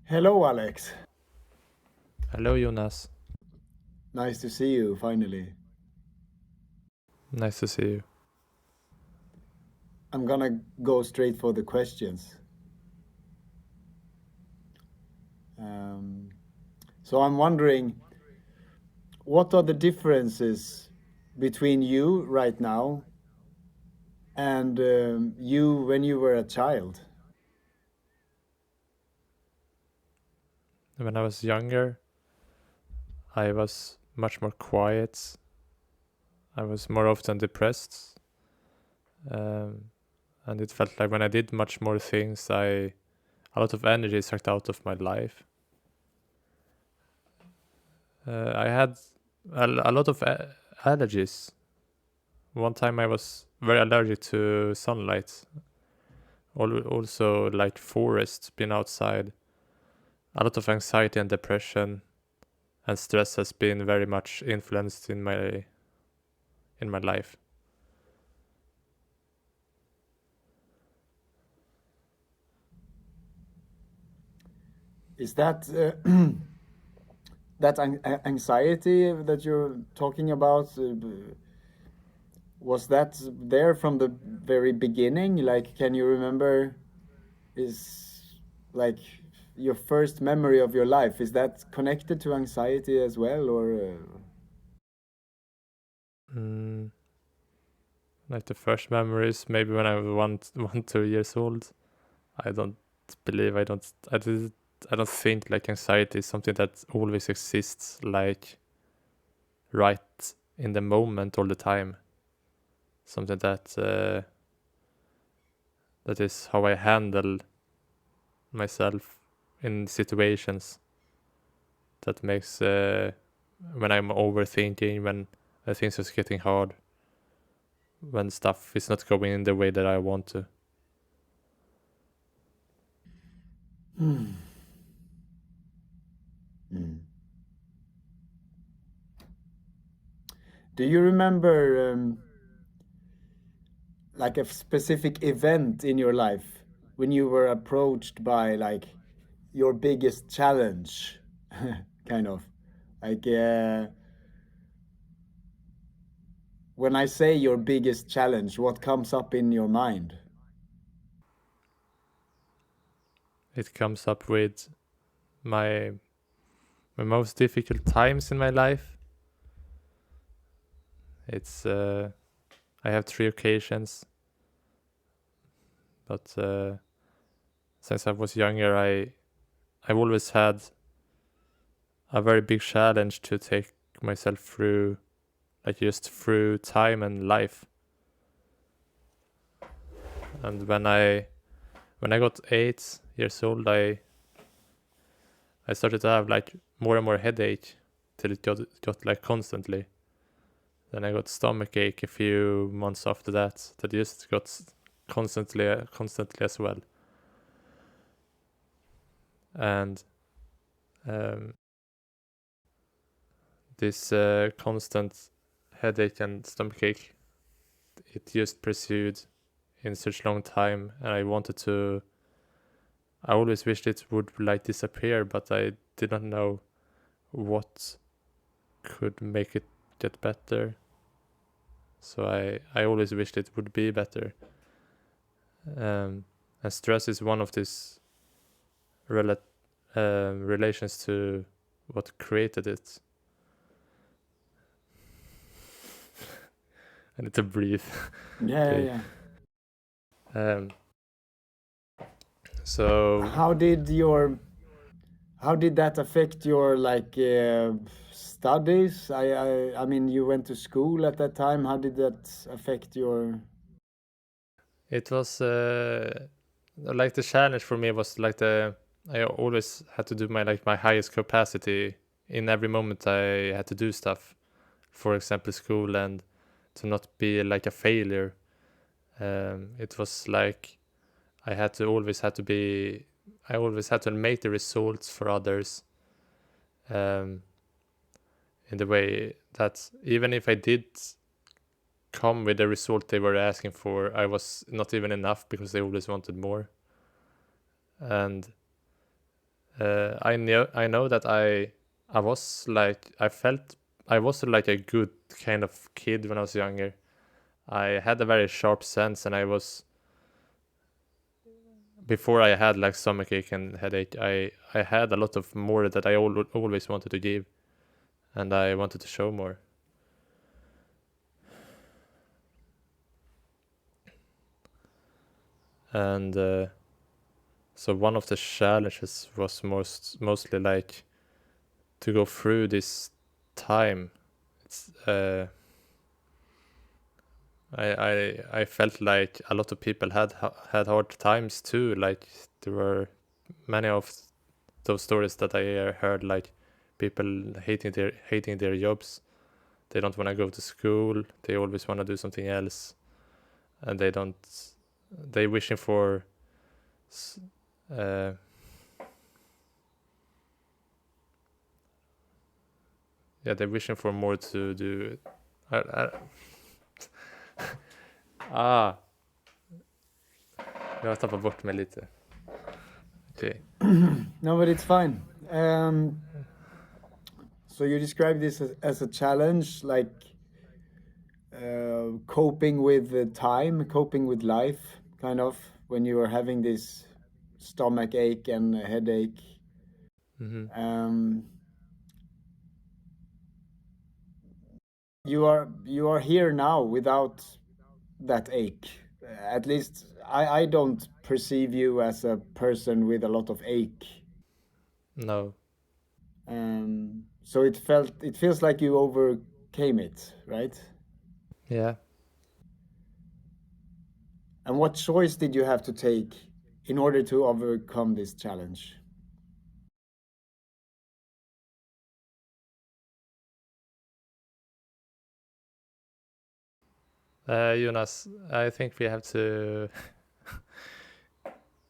Hello, Alex. Hello, Jonas. Nice to see you finally. Nice to see you. I'm gonna go straight for the questions. Um, so I'm wondering, what are the differences between you right now and you when you were a child? When I was younger, I was much more quiet. I was more often depressed. Um, and it felt like when I did much more things, a lot of energy sucked out of my life. I had a lot of allergies. One time I was very allergic to sunlight. Also, like forest, being outside. A lot of anxiety and depression and stress has been very much influenced in my life. Is that anxiety that you're talking about? Was that there from the very beginning? Like, can you remember? Is like your first memory of your life, is that connected to anxiety as well, or Mm, like the first memories, maybe when I was 2 years old. I don't believe I don't think like anxiety is something that always exists like right in the moment all the time. Something that is how I handle myself in situations that makes when I'm overthinking, when things are getting hard, when stuff is not going in the way that I want to. Hmm. Hmm. Do you remember like a specific event in your life when you were approached by like your biggest challenge, kind of like when I say your biggest challenge, what comes up in your mind? It comes up with my my most difficult times in my life. It's I have three occasions, but since I was younger, I've always had a very big challenge to take myself through, like just through time and life. And when I got 8 years old, I started to have like more and more headache till it got like constantly. Then I got stomach ache a few months after that. That just got constantly as well. And um, this constant headache and stomachache, it just pursued in such long time, and I always wished it would like disappear, but I did not know what could make it get better. So I always wished it would be better. And stress is one of these rela- relations to what created it. I need to breathe. Yeah, yeah, Okay. yeah. Um, so How did your how did that affect your like studies? I mean, you went to school at that time. How did that affect your? it was like the challenge for me was like I always had to do my highest capacity in every moment. I had to do stuff, for example, school, and to not be like a failure. It was like had to be I always had to make the results for others, um, in the way that even if I did come with the result they were asking for, I was not even enough because they always wanted more. And I know that I was like I felt I was like a good kind of kid when I was younger. I had a very sharp sense, and I was before I had like stomachache and headache. I had a lot of more that I always wanted to give, and I wanted to show more. And so one of the challenges was mostly like to go through this time. It's I felt like a lot of people had hard times too. Like there were many of those stories that I heard, like people hating their jobs. They don't want to go to school. They always want to do something else, and they don't. They wishing for. Uh, yeah, they're wishing for more to do. I, ah, jag har tappat bort mig lite. Okej. No, but it's fine. So you describe this as a challenge, like coping with the time, coping with life, kind of, when you are having this stomach ache and headache. Mm-hmm. Um, you are here now without that ache. At least I don't perceive you as a person with a lot of ache. No. So it feels like you overcame it, right? Yeah. And what choice did you have to take in order to overcome this challenge? Jonas, I think we have to.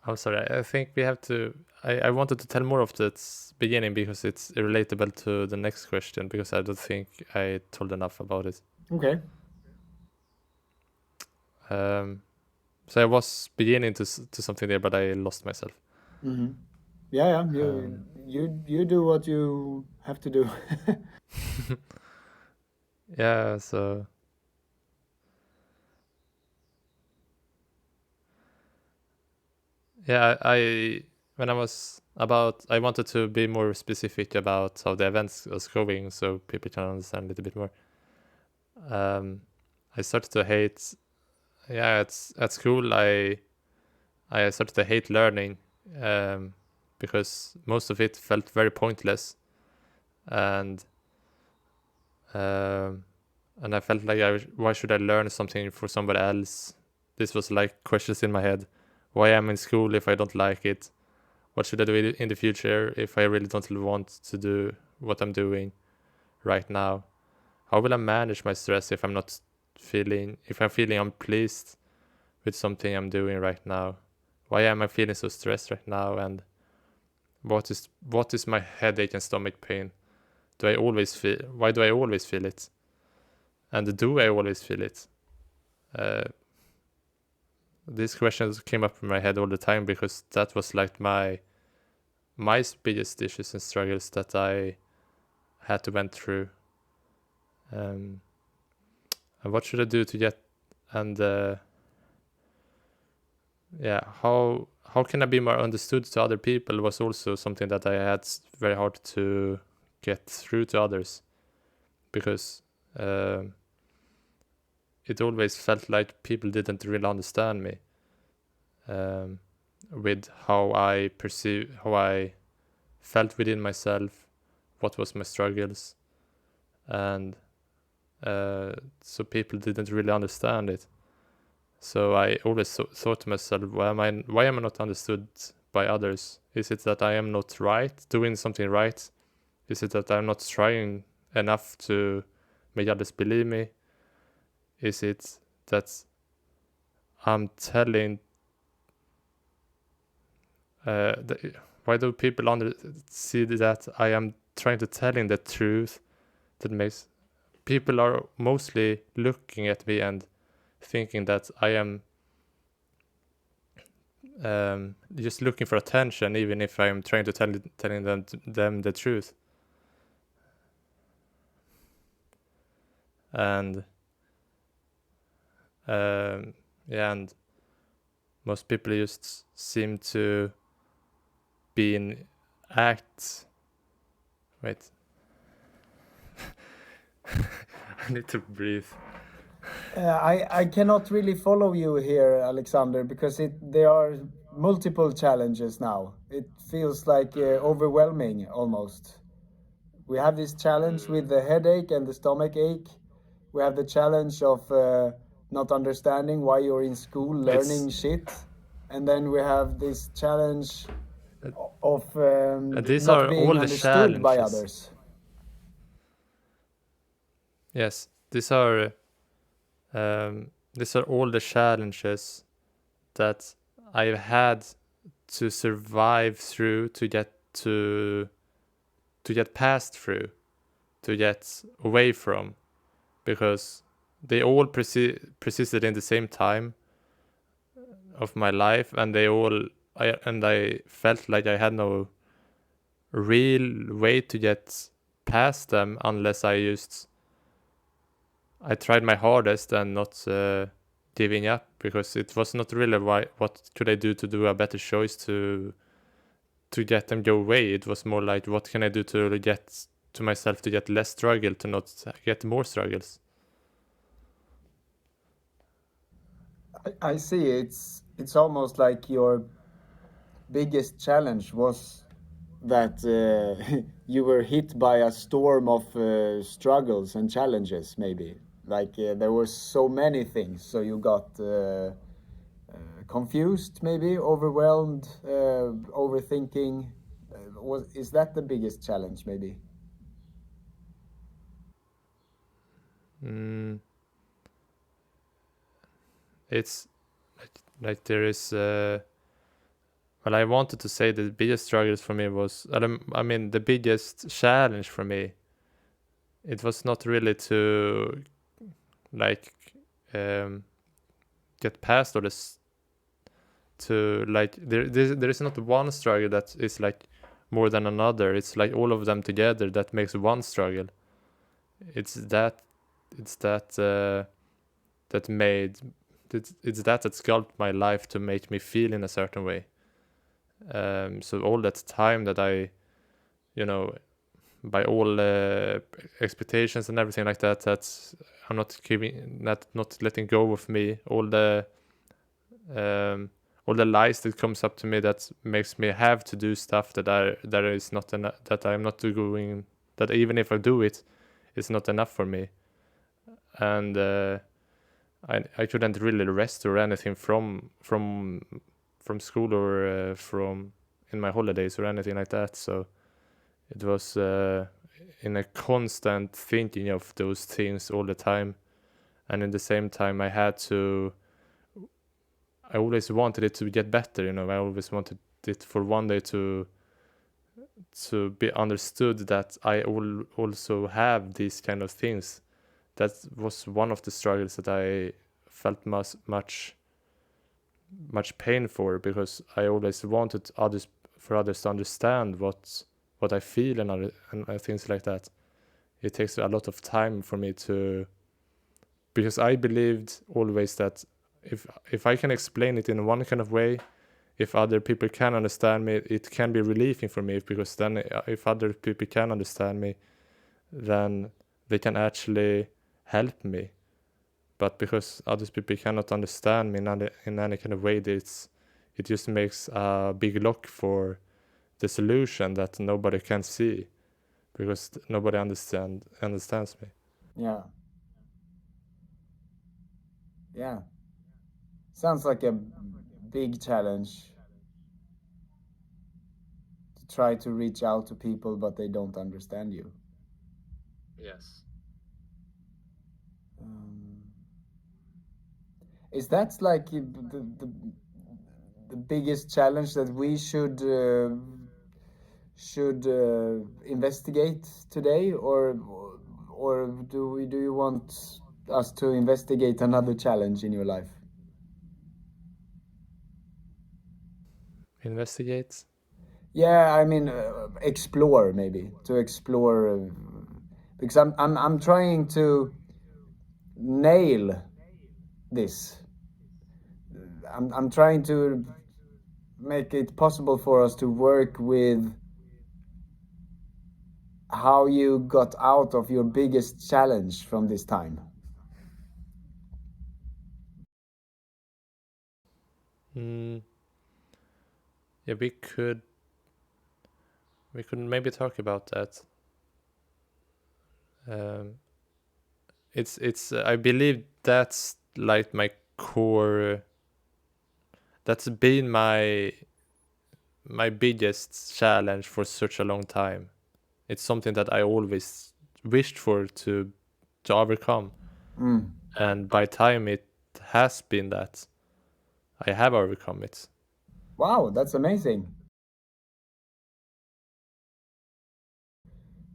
I'm sorry. I think we have to. I wanted to tell more of this beginning because it's relatable to the next question, because I don't think I told enough about it. Okay. Um, so I was beginning to something there, but I lost myself. Mm-hmm. Yeah, yeah. You Um, you do what you have to do. yeah. So yeah, I when I was about, I wanted to be more specific about how the events was going, so people can understand a little bit more. Um, I started to hate. Yeah, it's at school. I started to hate learning, um, because most of it felt very pointless, and um, and I felt like why should I learn something for somebody else? This was like questions in my head. Why am I in school if I don't like it? What should I do in the future if I really don't want to do what I'm doing right now? How will I manage my stress if if I'm feeling unpleased with something I'm doing right now? Why am I feeling so stressed right now? And what is my headache and stomach pain? Why do I always feel it? And do I always feel it? Uh, these questions came up in my head all the time because that was like my biggest issues and struggles that I had to went through. Um, and what should I do to get and yeah, how can I be more understood to other people was also something that I had very hard to get through to others, because um, it always felt like people didn't really understand me, um, with how I felt within myself, what was my struggles, and so people didn't really understand it. So I always thought to myself, why am I not understood by others? Is it that I am not right, doing something right? Is it that I'm not trying enough to make others believe me? Is it that I'm telling, why do people see that I am trying to telling the truth that makes people are mostly looking at me and thinking that I am just looking for attention, even if I'm trying to telling them the truth. And yeah, and most people just seem to be in acts. Wait, I need to breathe. I cannot really follow you here, Alexander, because there are multiple challenges now. It feels like overwhelming almost. We have this challenge with the headache and the stomach ache. We have the challenge of not understanding why you're in school It's learning shit. And then we have this challenge of these not are being all the understood by challenges. others. Yes, these are all the challenges that I've had to survive through, to get past through, to get away from, because they all persisted in the same time of my life, and I felt like I had no real way to get past them unless I tried my hardest and not giving up, because it was not really what could I do a better choice to get them go away. It was more like, what can I do to get to myself to get less struggle, to not get more struggles. I see. It's almost like your biggest challenge was that you were hit by a storm of struggles and challenges, maybe. Like there were so many things, so you got confused, maybe overwhelmed, overthinking. Is that the biggest challenge, maybe? Mm, it's like there is. Well, I wanted to say the biggest struggles for me was, I mean, the biggest challenge for me. It was not really to like um, get past, or this to like there is not one struggle that is like more than another. It's like all of them together that makes one struggle. It's that it's that that made it's that sculpted my life to make me feel in a certain way. So all that time that you know, by all expectations and everything like that, that's I'm not giving that, not letting go of me, um, all the lies that comes up to me that makes me have to do stuff that is not enough, that I'm not doing, that even if I do it, it's not enough for me. And I couldn't really rest or anything from school, or from in my holidays or anything like that. So it was in a constant thinking of those things all the time, and in the same time I always wanted it to get better. I always wanted it for one day to be understood that I also have these kind of things. That was one of the struggles that I felt much pain for, because I always wanted others to understand what I feel, and things like that. It takes a lot of time for me to, because I believed always that if I can explain it in one kind of way, if other people can understand me, it can be relieving for me, because then if other people can understand me, then they can actually help me. But because other people cannot understand me in any kind of way, it just makes a big lock for the solution that nobody can see, because nobody understands me. Yeah, yeah. Sounds like a big challenge to try to reach out to people, but they don't understand you. Yes. Um, is that like the biggest challenge that we should investigate today, or do you want us to investigate another challenge in your life? Investigate. Yeah, I mean, explore maybe to explore, because I'm trying to nail this. I'm trying to make it possible for us to work with how you got out of your biggest challenge from this time. Mm, yeah, we could maybe talk about that. Um, it's I believe that's like my core. That's been my biggest challenge for such a long time. It's something that I always wished for to overcome, Mm. and by time it has been that I have overcome it. Wow, that's amazing.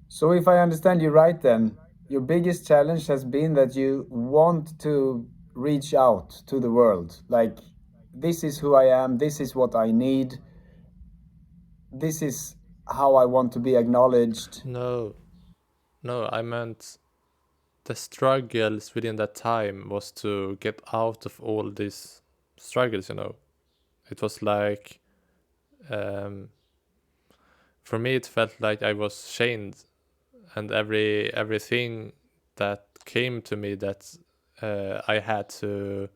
So, if I understand you right, then your biggest challenge has been that you want to reach out to the world. Like, this is who I am, this is what I need, this is how I want to be acknowledged. No, no, I meant the struggles within that time was to get out of all these struggles. It was like, um, for me, it felt like I was chained, and everything that came to me that I had to,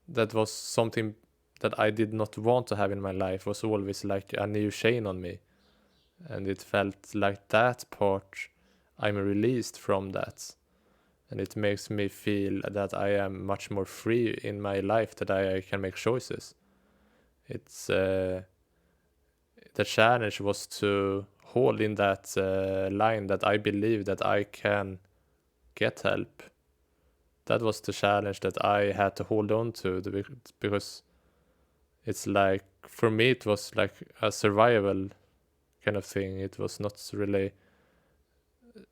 that was something that I did not want to have in my life, was always like a new chain on me, and it felt like that part I'm released from that, and it makes me feel that I am much more free in my life, that I can make choices. It's the challenge was to hold in that line that I believe that I can get help. That was the challenge that I had to hold on to because it's like, for me it was like a survival kind of thing. It was not really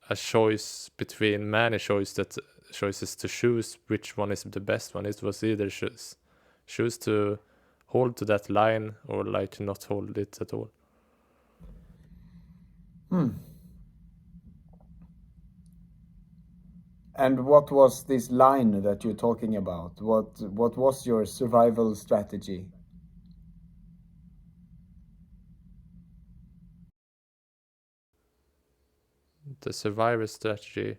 a choice between many choices to choose which one is the best one. It was either choose to hold to that line or like not hold it at all. Hmm. And what was this line that you're talking about? What was your survival strategy? The survivor strategy,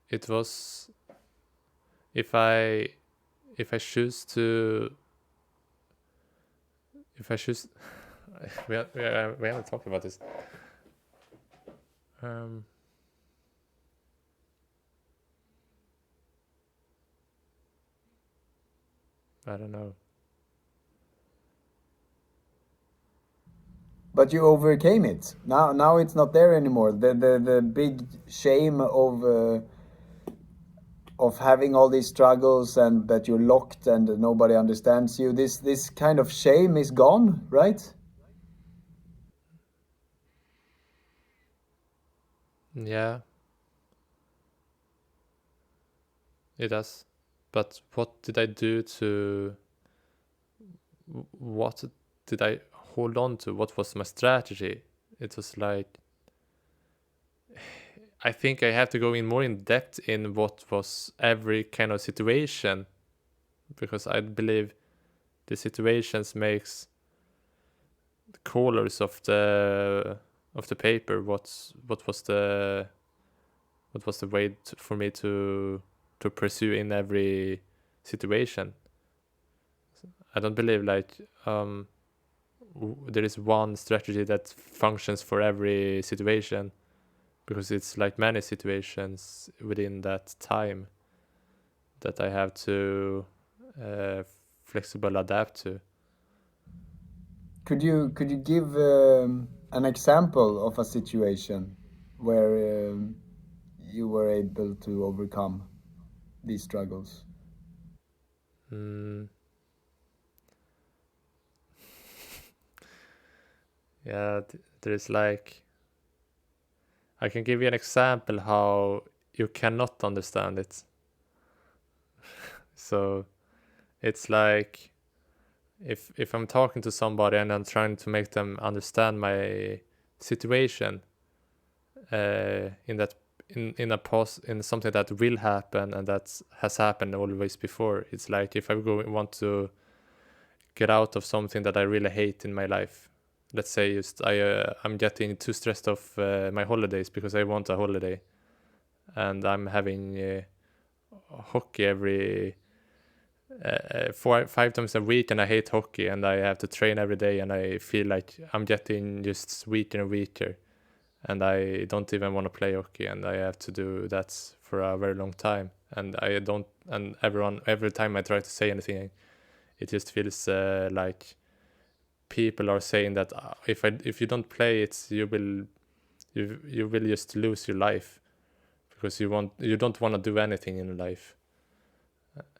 it was, if I if I choose to if I choose we haven't talked about this. um I don't know. But you overcame it. Now it's not there anymore. The big shame of having all these struggles and that you're locked and nobody understands you. This kind of shame is gone, right? Yeah, it does. But what did I do to, what did I hold on to? What was my strategy? It was like, I think I have to go in more in depth in what was every kind of situation, because I believe the situations makes the colors of the paper. What was the way for me to pursue in every situation. I don't believe like, there is one strategy that functions for every situation, because it's like many situations within that time that I have to uh, flexible adapt to. Could you give an example of a situation where you were able to overcome these struggles? Mm, yeah, there's like, I can give you an example how you cannot understand it. So it's like, if I'm talking to somebody and I'm trying to make them understand my situation, in that in something that will happen and that has happened always before. It's like if want to get out of something that I really hate in my life. Let's say just I'm getting too stressed of my holidays because I want a holiday, and I'm having hockey every 5 times a week, and I hate hockey, and I have to train every day, and I feel like I'm getting just weaker and weaker, and I don't even want to play hockey, and I have to do that for a very long time, and I don't, and every time I try to say anything, it just feels like people are saying that if you don't play it, you will just lose your life because you don't want to do anything in life.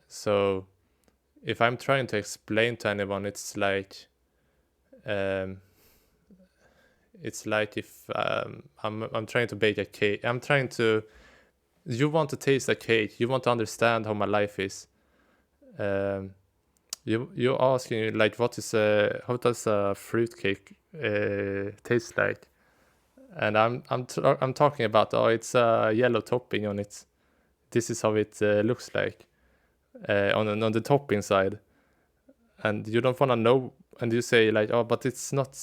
So if I'm trying to explain to anyone, um, it's like if I'm trying to bake a cake. You want to taste a cake. You want to understand how my life is. Um, you're asking like how does a fruit cake taste like? And I'm talking about, oh, it's a yellow topping on it. This is how it looks like on the topping side. And you don't want to know, and you say like, oh, but it's not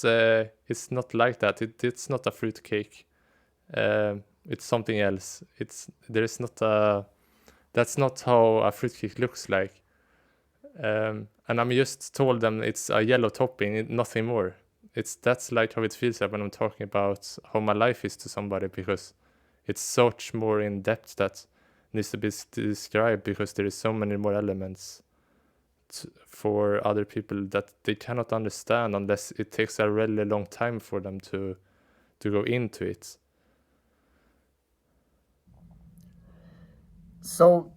like that. It's not a fruit cake. It's something else. There's not a That's not how a fruit cake looks like. And I'm just told them it's a yellow topping, nothing more. That's like how it feels like when I'm talking about how my life is to somebody, because it's so much more in depth that needs to be described, because there is so many more elements for other people that they cannot understand unless it takes a really long time for them to go into it. So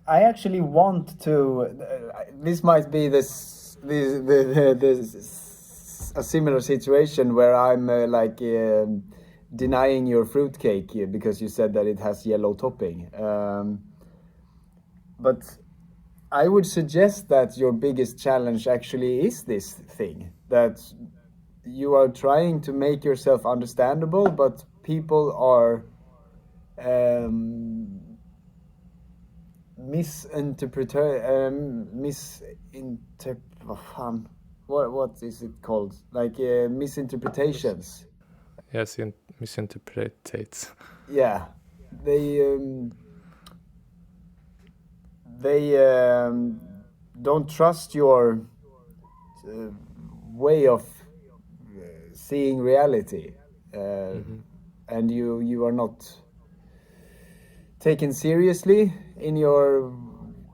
I actually want to. This might be a similar situation where I'm denying your fruitcake because you said that it has yellow topping. But I would suggest that your biggest challenge actually is this thing that you are trying to make yourself understandable, but people are um, misinterpret what is it called, like misinterpretations. Yes, misinterpretates. Yeah, they they don't trust your uh, way of seeing reality, uh, Mm-hmm. and you are not taken seriously in your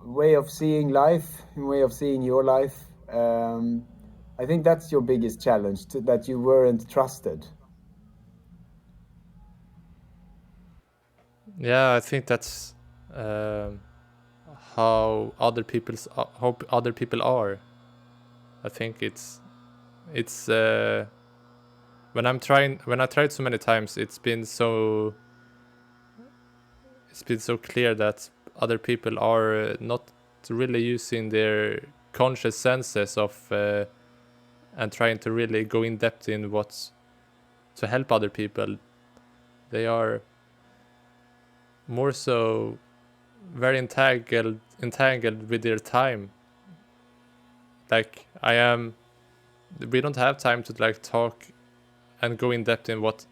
way of seeing life, in way of seeing your life. I think that's your biggest challenge, that you weren't trusted. Yeah, I think that's um, how other people are. I think it's when I tried so many times, it's been so clear that other people are not really using their conscious senses of and trying to really go in depth in what's to help other people. They are more so very entangled with their time. Like I am, we don't have time to like talk and go in depth in what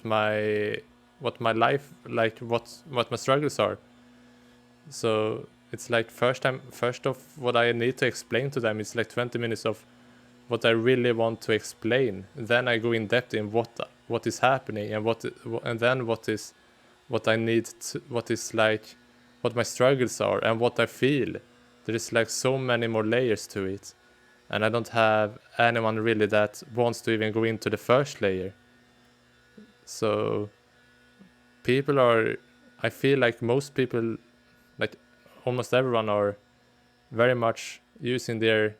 my what my life, like what my struggles are. So it's like first of what I need to explain to them is like 20 minutes of what I really want to explain. Then I go in depth in what is happening, and then what I need to, what is like what my struggles are and what I feel. There is like so many more layers to it, and I don't have anyone really that wants to even go into the first layer. So people are, I feel like most people, like almost everyone, are very much using their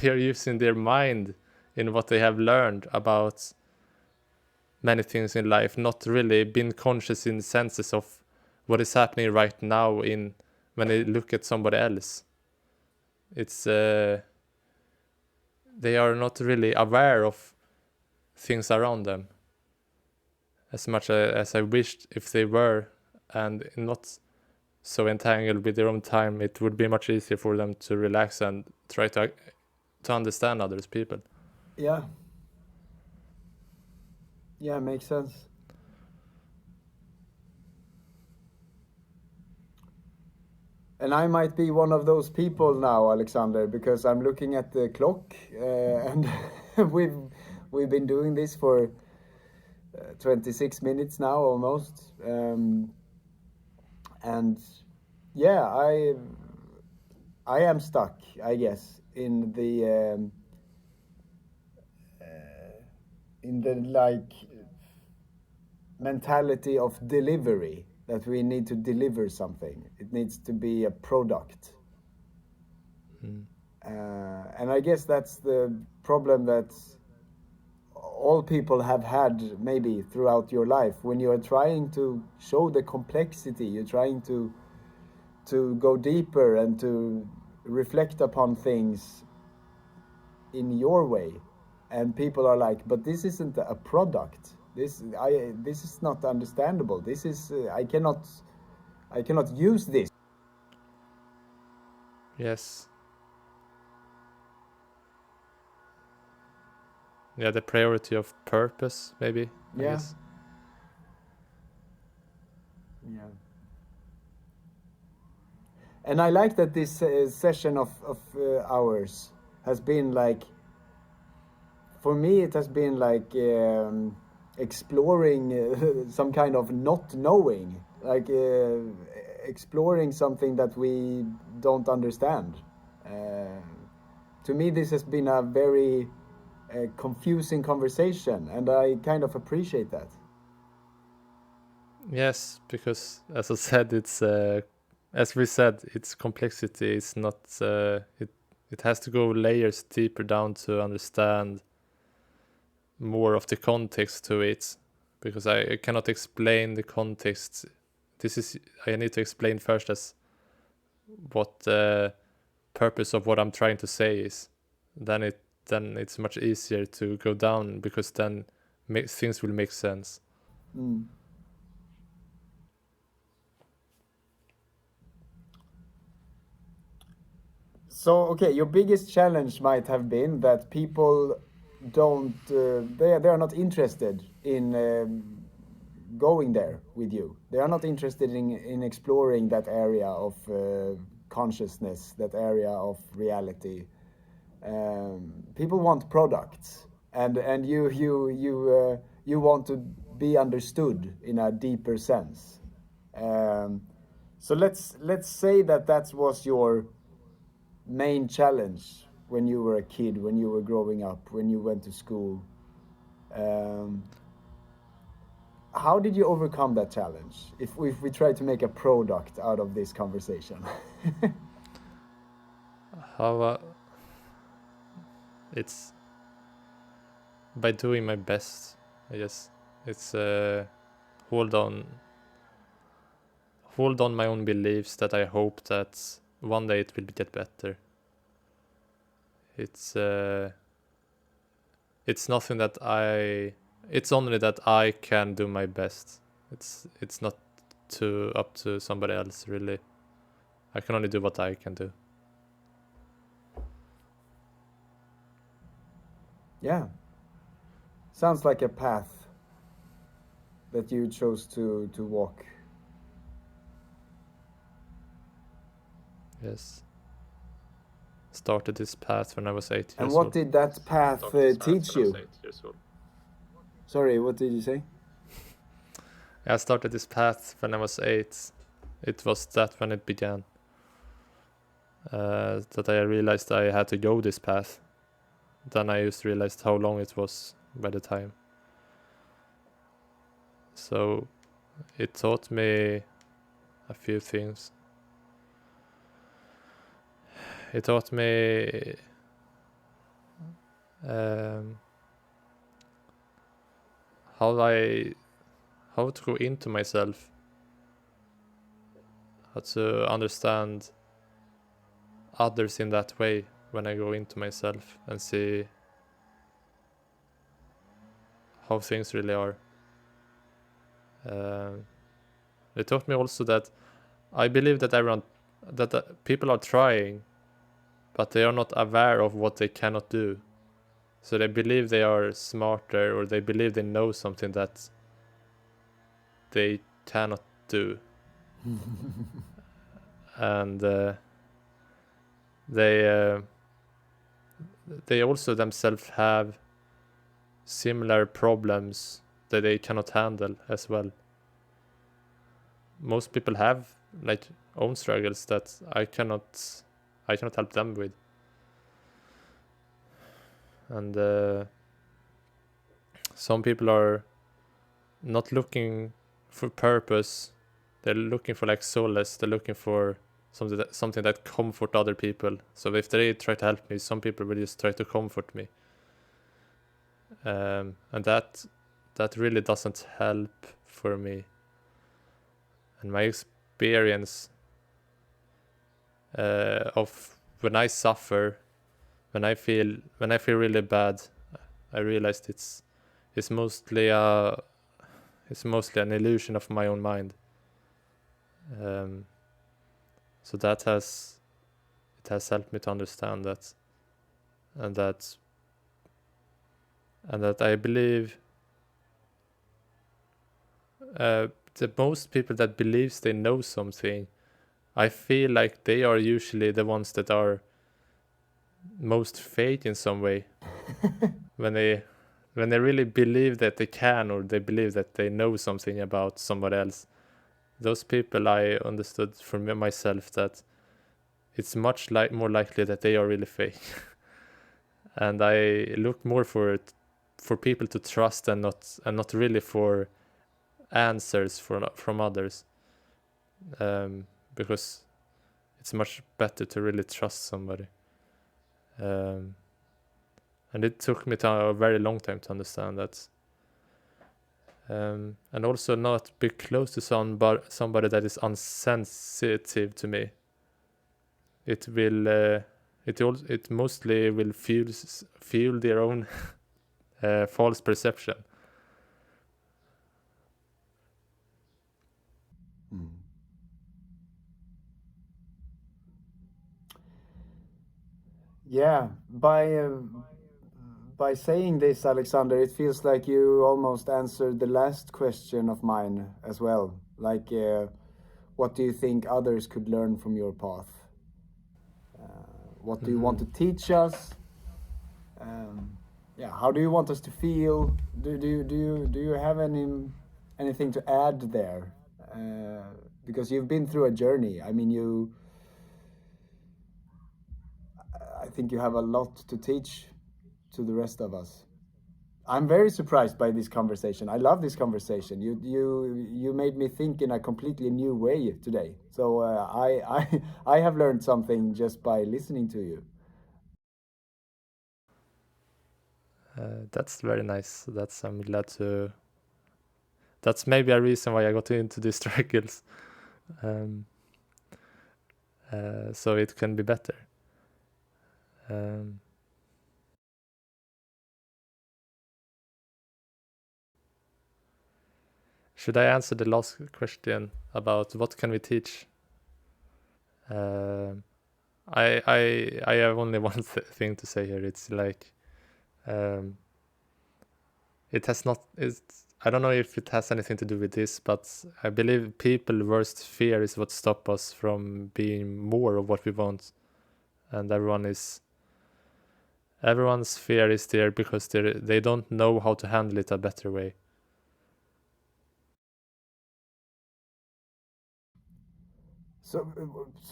they're using their mind in what they have learned about many things in life, not really being conscious in senses of what is happening right now in when they look at somebody else. It's they are not really aware of things around them as much as I wished if they were, and not so entangled with their own time. It would be much easier for them to relax and try to understand others people. Yeah. Yeah, makes sense. And I might be one of those people now, Alexander, because I'm looking at the clock, and we've we've been doing this for 26 minutes now almost. And yeah, I am stuck, I guess, in the like mentality of delivery, that we need to deliver something. It needs to be a product. And I guess that's the problem that all people have had maybe throughout your life. When you are trying to show the complexity, you're trying to go deeper and to reflect upon things in your way, and people are like, but this isn't a product. This is not understandable. This is I cannot use this. Yes. Yeah, the priority of purpose, maybe, I Yeah. guess. Yeah. And I like that this session of ours has been like, for me, it has been like exploring some kind of not knowing, like exploring something that we don't understand. Uh, to me, this has been a very confusing conversation, and I kind of appreciate that. Yes, because as I said, it's as we said, its complexity is not it has to go layers deeper down to understand more of the context to it, because I cannot explain the context. This is I need to explain first as what the purpose of what I'm trying to say is. Then it's much easier to go down, because then things will make sense. Mm. So, okay, your biggest challenge might have been that people don't, they are not interested in going there with you. They are not interested in exploring that area of consciousness, that area of reality. People want products, and you want to be understood in a deeper sense. Um, so let's say that that was your main challenge when you were a kid, when you were growing up, when you went to school. Um, how did you overcome that challenge? If we try to make a product out of this conversation. How it's by doing my best, I guess. It's hold on hold on my own beliefs that I hope that one day it will get better. It's it's nothing that it's only that I can do my best. It's not too up to somebody else, really. I can only do what I can do. Yeah, sounds like a path that you chose to walk. Yes. Started this path when I was 8 And years what old. did that path teach you? Sorry, what did you say? I started this path when I was 8. It was that when it began. That I realized I had to go this path. Then I just realized how long it was by the time. So it taught me a few things. It taught me um, how I how to go into myself, how to understand others in that way when I go into myself and see how things really are. Uh, it taught me also that I believe that people are trying, but they are not aware of what they cannot do. So they believe they are smarter, or they believe they know something that they cannot do, and they uh, they also themselves have similar problems that they cannot handle as well. Most people have like own struggles that I cannot help them with, and some people are not looking for purpose. They're looking for like solace. They're looking for something that comfort other people. So if they try to help me, some people will just try to comfort me, and that really doesn't help for me. And my experience of when I suffer, when I feel really bad, I realized it's mostly a it's mostly an illusion of my own mind. Um, so it has helped me to understand that, and that I believe that most people that believes they know something, I feel like they are usually the ones that are most fake in some way. when they when they really believe that they can, or they believe that they know something about somebody else, those people, I understood for myself that it's much more likely that they are really fake. And I look more for it, for people to trust, and not really for answers from others, because it's much better to really trust somebody. um, and it took me a very long time to understand that, and also not be close to somebody that is insensitive to me. It will it mostly will fuel their own false perception. Mm. Yeah, by saying this, Alexander, it feels like you almost answered the last question of mine as well. Like, what do you think others could learn from your path? What do you want Mm-hmm. to teach us? Um, yeah, how do you want us to feel? Do you have anything to add there? Because you've been through a journey. I mean, I think you have a lot to teach to the rest of us. I'm very surprised by this conversation. I love this conversation. You made me think in a completely new way today. So I have learned something just by listening to you. That's very nice. I'm glad to. That's maybe a reason why I got into these struggles, um, so it can be better. Um, should I answer the last question about what can we teach? Um I have only one thing to say here. It's like, um, it has not. I don't know if it has anything to do with this, but I believe people's worst fear is what stop us from being more of what we want, and everyone's fear is there because they don't know how to handle it a better way. So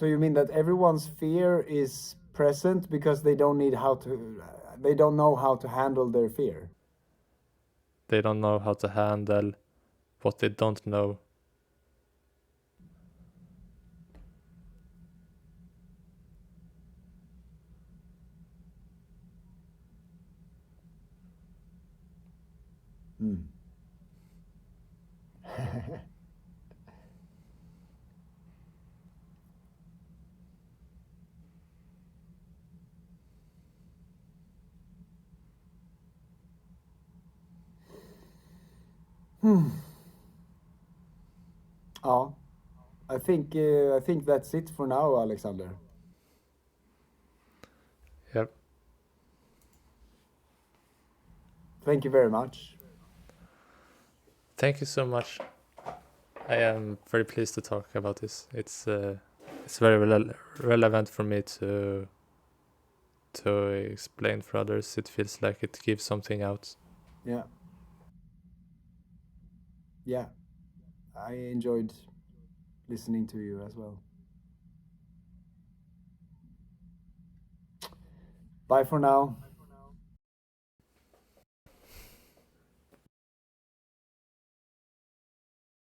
you mean that everyone's fear is present because they don't know how to handle their fear. They don't know how to handle what they don't know. Hmm. Ja, I think that's it for now, Alexander. Yep. Thank you very much. Thank you so much. I am very pleased to talk about this. It's very relevant for me to explain for others. It feels like it gives something out. Yeah, yeah, I enjoyed listening to you as well. Bye for now.